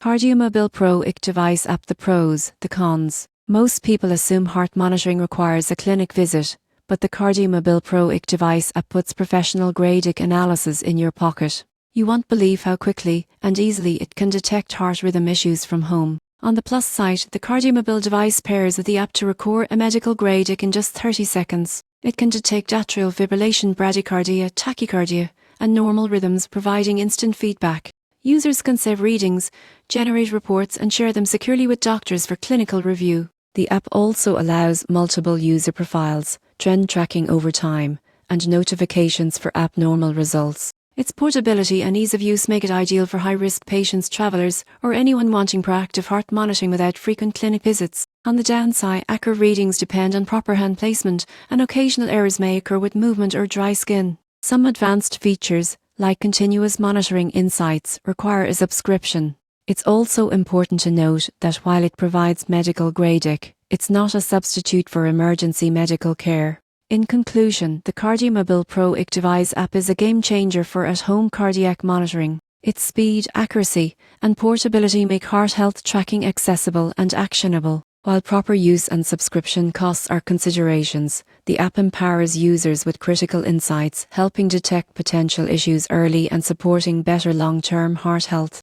KardiaMobile Pro IC device app. The pros, the cons. Most people assume heart monitoring requires a clinic visit, but the KardiaMobile Pro IC device app puts professional-grade IC analysis in your pocket. You won't believe how quickly and easily it can detect heart rhythm issues from home. On the plus side, the KardiaMobile device pairs with the app to record a medical-grade IC in just 30 seconds. It can detect atrial fibrillation, bradycardia, tachycardia, and normal rhythms, providing instant feedback. Users can save readings, generate reports, and share them securely with doctors for clinical review. The app also allows multiple user profiles, trend tracking over time, and notifications for abnormal results. Its portability and ease of use make it ideal for high-risk patients, travelers, or anyone wanting proactive heart monitoring without frequent clinic visits. On the downside, accurate readings depend on proper hand placement, and occasional errors may occur with movement or dry skin. Some advanced features, like continuous monitoring insights, require a subscription. It's also important to note that while it provides medical-grade IC, it's not a substitute for emergency medical care. In conclusion, the KardiaMobile Pro IC device app is a game-changer for at-home cardiac monitoring. Its speed, accuracy, and portability make heart health tracking accessible and actionable. While proper use and subscription costs are considerations, the app empowers users with critical insights, helping detect potential issues early and supporting better long-term heart health.